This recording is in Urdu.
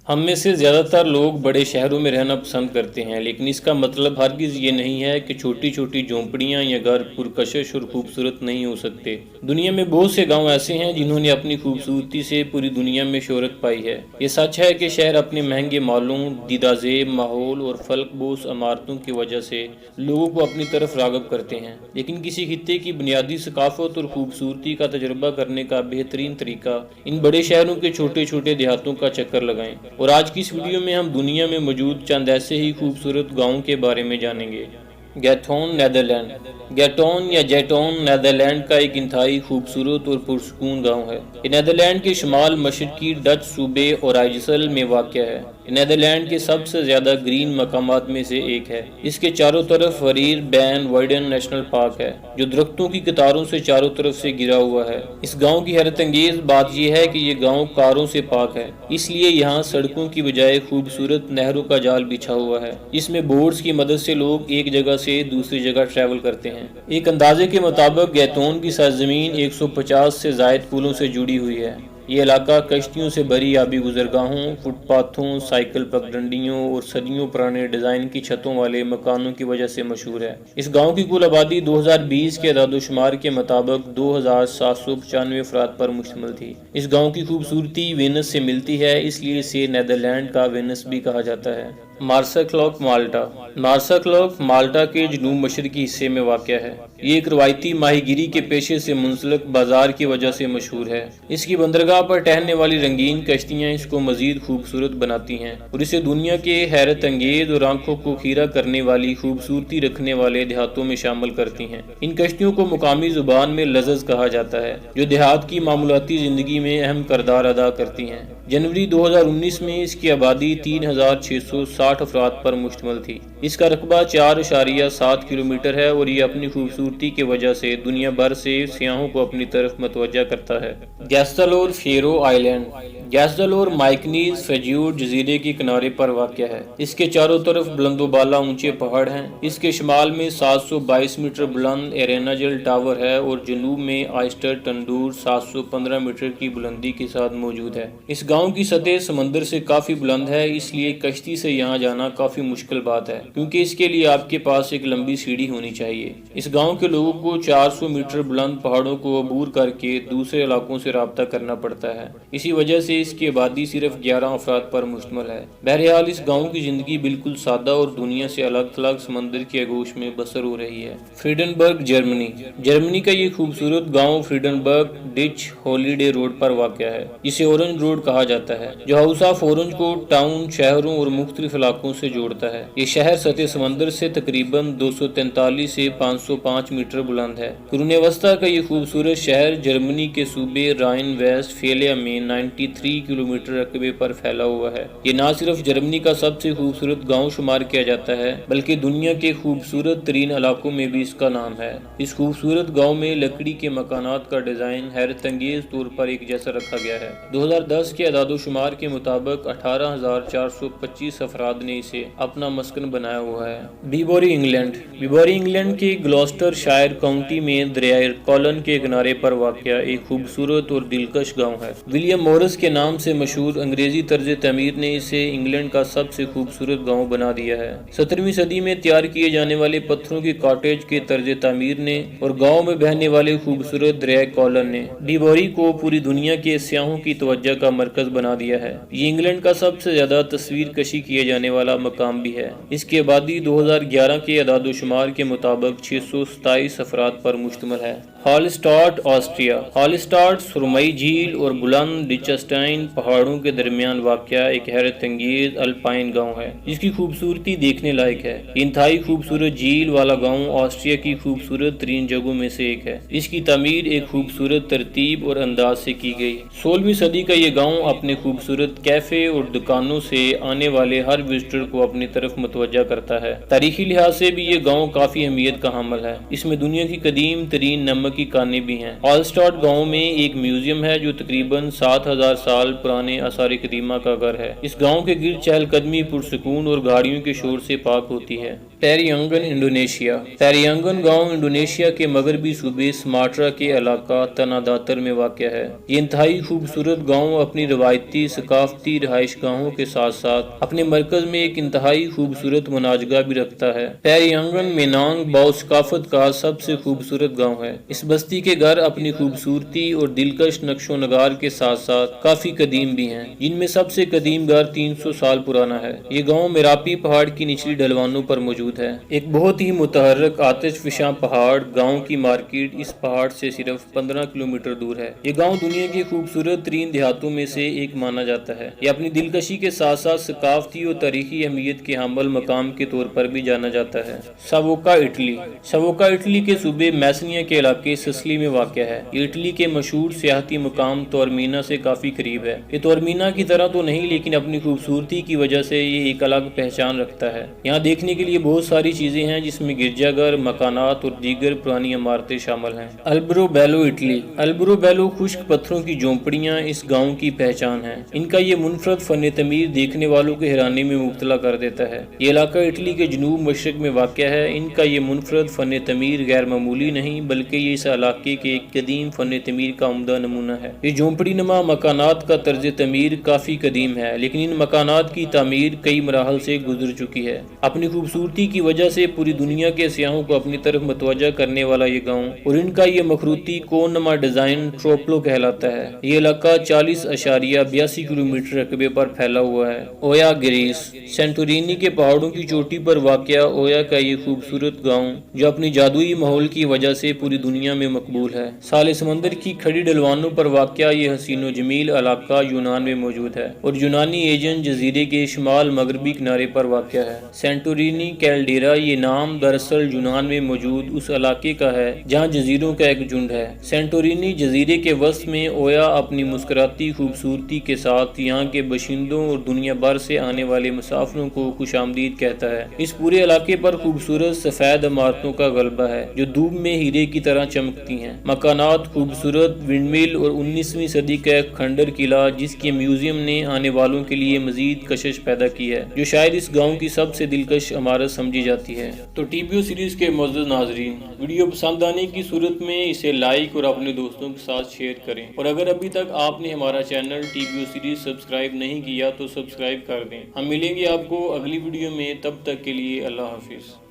ہم میں سے زیادہ تر لوگ بڑے شہروں میں رہنا پسند کرتے ہیں، لیکن اس کا مطلب ہرگز یہ نہیں ہے کہ چھوٹی چھوٹی جھونپڑیاں یا گھر پرکشش اور خوبصورت نہیں ہو سکتے۔ دنیا میں بہت سے گاؤں ایسے ہیں جنہوں نے اپنی خوبصورتی سے پوری دنیا میں شہرت پائی ہے۔ یہ سچ ہے کہ شہر اپنے مہنگے مالوں، دیدہ زیب ماحول اور فلک بوس عمارتوں کی وجہ سے لوگوں کو اپنی طرف راغب کرتے ہیں، لیکن کسی خطے کی بنیادی ثقافت اور خوبصورتی کا تجربہ کرنے کا بہترین طریقہ ان بڑے شہروں کے چھوٹے چھوٹے دیہاتوں کا چکر لگائیں۔ اور آج کی اس ویڈیو میں ہم دنیا میں موجود چند ایسے ہی خوبصورت گاؤں کے بارے میں جانیں گے۔ گیٹون نیدرلینڈ۔ گیٹون یا جیٹون نیدرلینڈ کا ایک انتہائی خوبصورت اور پرسکون گاؤں ہے۔ یہ نیدرلینڈ کے شمال مشرقی ڈچ صوبے اورائجسل میں واقع ہے۔ یہ نیدرلینڈ کے سب سے زیادہ گرین مقامات میں سے ایک ہے۔ اس کے چاروں طرف وریر بین وائڈن نیشنل پارک ہے، جو درختوں کی قطاروں سے چاروں طرف سے گھرا ہوا ہے۔ اس گاؤں کی حیرت انگیز بات یہ ہے کہ یہ گاؤں کاروں سے پاک ہے، اس لیے یہاں سڑکوں کی بجائے خوبصورت نہروں کا جال بچھا ہوا ہے، جس میں بورڈز کی مدد سے لوگ ایک جگہ سے دوسری جگہ ٹریول کرتے ہیں۔ ایک اندازے کے مطابق گیٹون کی سرزمین 150 سے زائد پلوں سے جڑی ہوئی ہے۔ یہ علاقہ کشتیوں سے بھری آبی گزرگاہوں، فٹ پاتھوں، سائیکل پگڈنڈیوں اور صدیوں پرانے ڈیزائن کی چھتوں والے مکانوں کی وجہ سے مشہور ہے۔ اس گاؤں کی کل آبادی 2020 کے اعداد و شمار کے مطابق 2795 افراد پر مشتمل تھی۔ اس گاؤں کی خوبصورتی وینس سے ملتی ہے، اس لیے اسے نیدرلینڈ کا وینس بھی کہا جاتا ہے۔ مارساکلوک مالٹا۔ مارساکلوک مالٹا کے جنوب مشرقی حصے میں واقع ہے۔ یہ ایک روایتی ماہی گیری کے پیشے سے منسلک بازار کی وجہ سے مشہور ہے۔ اس کی بندرگاہ پر ٹہلنے والی رنگین کشتیاں اس کو مزید خوبصورت بناتی ہیں اور اسے دنیا کے حیرت انگیز اور آنکھوں کو خیرہ کرنے والی خوبصورتی رکھنے والے دیہاتوں میں شامل کرتی ہیں۔ ان کشتیوں کو مقامی زبان میں لزز کہا جاتا ہے، جو دیہات کی معمولاتی زندگی میں اہم کردار ادا کرتی ہیں۔ جنوری 2019 میں اس کی آبادی 3660 افراد پر مشتمل تھی۔ اس کا رقبہ 4.7 کلومیٹر ہے اور یہ اپنی خوبصورتی کی وجہ سے دنیا بھر سے سیاحوں کو اپنی طرف متوجہ کرتا ہے۔ گیسٹلور فیرو آئی لینڈ۔ گیسٹلور مائکنیز فیجیور جزیرے کے کنارے پر واقع ہے۔ اس کے چاروں طرف بلند و بالا اونچے پہاڑ ہیں۔ اس کے شمال میں 722 میٹر بلند ایریناجل ٹاور ہے اور جنوب میں آئسٹر ٹنڈور 715 میٹر کی بلندی کے ساتھ موجود ہے۔ اس گاؤں کی سطح سمندر سے کافی بلند ہے، اس لیے کشتی سے یہاں جانا کافی مشکل بات ہے، کیونکہ اس کے لیے آپ کے پاس ایک لمبی سیڑھی ہونی چاہیے۔ اس گاؤں کے لوگوں کو 400 میٹر بلند پہاڑوں کو عبور کر کے دوسرے علاقوں سے رابطہ کرنا پڑتا ہے، اسی وجہ سے اس کی آبادی صرف 11 افراد پر مشتمل ہے۔ بہرحال اس گاؤں کی زندگی بالکل سادہ اور دنیا سے الگ تھلگ سمندر کی آغوش میں بسر ہو رہی ہے۔ فریڈنبرگ جرمنی۔ جرمنی کا یہ خوبصورت گاؤں فریڈنبرگ ڈچ ہالیڈے روڈ پر واقع ہے، جسے اورنج روڈ کہا جاتا ہے، جو ہاؤس آف اورنج کو ٹاؤن، شہروں اور مختلف علاقوں سے جوڑتا ہے۔ یہ شہر سطح سمندر سے تقریباً 243 سے 505 میٹر بلند ہے۔ قرون وسطیٰ کا یہ خوبصورت شہر جرمنی کے صوبے رائن ویسٹ فیلیا میں 93 کلومیٹر رقبے پر پھیلا ہوا ہے۔ یہ نہ صرف جرمنی کا سب سے خوبصورت گاؤں شمار کیا جاتا ہے، بلکہ دنیا کے خوبصورت ترین علاقوں میں بھی اس کا نام ہے۔ اس خوبصورت گاؤں میں لکڑی کے مکانات کا ڈیزائن حیرت انگیز طور پر ایک جیسا رکھا گیا ہے۔ 2010 کے اعداد و شمار کے مطابق 18,425 افراد نے اسے اپنا مسکن بنایا ہوا ہے۔ بیبوری انگلینڈ۔ بیبوری انگلینڈ کے گلوسٹر شائر کاؤنٹی میں دریائے کولن کے کنارے پر واقع ایک خوبصورت اور دلکش گاؤں ہے۔ ولیم مورس کے نام سے مشہور انگریزی طرز تعمیر نے اسے انگلینڈ کا سب سے خوبصورت گاؤں بنا دیا ہے۔ 17ویں صدی میں تیار کیے جانے والے پتھروں کے کاٹیج کے طرز تعمیر نے اور گاؤں میں بہنے والے خوبصورت دریائے کولن نے بیبوری کو پوری دنیا کے سیاحوں کی توجہ کا مرکز بنا دیا ہے۔ یہ انگلینڈ کا سب سے زیادہ تصویر کشی کیے جانے والا مقام بھی ہے۔ اس کی آبادی 2011 کے اعداد و شمار کے مطابق 627 افراد پر مشتمل ہے۔ ہالسٹاٹ آسٹریا۔ ہالسٹاٹ سرمئی جھیل اور بلند ڈچسٹائن پہاڑوں کے درمیان واقع ایک حیرت انگیز الپائن گاؤں ہے، جس کی خوبصورتی دیکھنے لائق ہے۔ یہ انتہائی خوبصورت جھیل والا گاؤں آسٹریا کی خوبصورت ترین جگہوں میں سے ایک ہے۔ اس کی تعمیر ایک خوبصورت ترتیب اور انداز سے کی گئی۔ 16ویں صدی کا یہ گاؤں اپنے خوبصورت کیفے اور دکانوں سے آنے والے ہر وزٹر کو اپنی طرف متوجہ کرتا ہے۔ تاریخی لحاظ سے بھی یہ گاؤں کافی اہمیت کا حامل ہے۔ اس میں دنیا کی قدیم ترین نمک کی کانیں بھی ہیں۔ ہالسٹاٹ گاؤں میں ایک میوزیم ہے جو تقریباً 7000 سال پرانے آثار قدیمہ کا گھر ہے۔ اس گاؤں کے گرد چہل قدمی پرسکون اور گاڑیوں کے شور سے پاک ہوتی ہے۔ پیریانگن انڈونیشیا۔ پیریانگن گاؤں انڈونیشیا کے مغربی صوبے سماٹرا کے علاقہ تنہ داتر میں واقع ہے۔ یہ انتہائی خوبصورت گاؤں اپنی روایتی ثقافتی رہائش گاہوں کے ساتھ ساتھ اپنے مرکز میں ایک انتہائی خوبصورت مناظرہ بھی رکھتا ہے۔ پیریانگن مینانگ باثقافت کا سب سے خوبصورت گاؤں ہے۔ اس بستی کے گھر اپنی خوبصورتی اور دلکش نقش و نگار کے ساتھ ساتھ کافی قدیم بھی ہیں، جن میں سب سے قدیم گھر 300 سال پرانا ہے۔ یہ گاؤں میراپی پہاڑ کی نچلی ڈھلوانوں پر موجود ہے۔ ایک بہت ہی متحرک آتش فشاں پہاڑ گاؤں کی مارکیٹ اس پہاڑ سے صرف 15 کلومیٹر دور ہے۔ یہ گاؤں دنیا کے خوبصورت ترین دیہاتوں میں سے ایک مانا جاتا ہے۔ یہ اپنی دلکشی کے ساتھ ساتھ ثقافتی اور تاریخی اہمیت کے حامل مقام کے طور پر بھی جانا جاتا ہے۔ ساووکا اٹلی۔ ساووکا اٹلی کے صوبے میسنیا کے علاقے سسلی میں واقع ہے۔ یہ اٹلی کے مشہور سیاحتی مقام تورمینا سے کافی قریب ہے۔ یہ تورمینا کی طرح تو نہیں، لیکن اپنی خوبصورتی کی وجہ سے یہ ایک الگ پہچان رکھتا ہے۔ یہاں دیکھنے کے لیے بہت ساری چیزیں ہیں، جس میں گرجا گھر، مکانات اور دیگر پرانی عمارتیں شامل ہیں۔ البرو بیلو اٹلی۔ البرو بیلو خشک پتھروں کی جھونپڑیاں اس گاؤں کی پہچان ہیں۔ ان کا یہ منفرد فن تعمیر دیکھنے والوں کے حیرانی میں مبتلا کر دیتا ہے۔ یہ علاقہ اٹلی کے جنوب مشرق میں واقع ہے۔ ان کا یہ منفرد فن تعمیر غیر معمولی نہیں، بلکہ یہ اس علاقے کے ایک قدیم فن تعمیر کا عمدہ نمونہ ہے۔ یہ جھونپڑی نما مکانات کا طرز تعمیر کافی قدیم ہے، لیکن ان مکانات کی تعمیر کئی مراحل سے گزر چکی ہے۔ اپنی خوبصورتی کی وجہ سے پوری دنیا کے سیاحوں کو اپنی طرف متوجہ کرنے والا یہ گاؤں اور ان کا یہ مخروطی کون نما ڈیزائن ٹروپلو کہلاتا ہے۔ یہ علاقہ 40.82 کلومیٹر رقبے پر پھیلا ہوا ہے۔ اویا گریس۔ سینٹورینی کے پہاڑوں کی چوٹی پر واقع اویا کا یہ خوبصورت گاؤں، جو اپنی جادوئی ماحول کی وجہ سے پوری دنیا میں مقبول ہے۔ سالے سمندر کی کھڑی ڈھلوانوں پر واقع یہ حسین و جمیل علاقہ یونان میں موجود ہے اور یونانی ایجن جزیرے کے شمال مغربی کنارے پر واقع ہے۔ سینٹورینی کیلڈیرا، یہ نام دراصل یونان میں موجود اس علاقے کا ہے جہاں جزیروں کا ایک جھنڈ ہے۔ سینٹورینی جزیرے کے وسط میں اویا اپنی مسکراتی خوبصورتی کے ساتھ یہاں کے باشندوں اور دنیا بھر سے آنے والے مسافروں کو خوش آمدید کہتا ہے۔ اس پورے علاقے پر خوبصورت سفید عمارتوں کا غلبہ ہے جو دھوپ میں ہیرے کی طرح چمکتی ہیں۔ مکانات خوبصورت ونڈ مل اور 19ویں صدی کا ایک کھنڈر قلعہ، جس کے میوزیم نے آنے والوں کے لیے مزید کشش پیدا کی ہے، جو شاید اس گاؤں کی سب سے دلکش عمارت سمجھی جاتی ہے۔ تو ٹی بی او سیریز کے معزز ناظرین، ویڈیو پسند آنے کی صورت میں اسے لائک اور اپنے دوستوں کے ساتھ شیئر کریں، اور اگر ابھی تک آپ نے ہمارا channel T B O series subscribe نہیں کیا تو سبسکرائب کر دیں۔ ہم ملیں گے آپ کو اگلی ویڈیو میں، تب تک کے لیے اللہ حافظ۔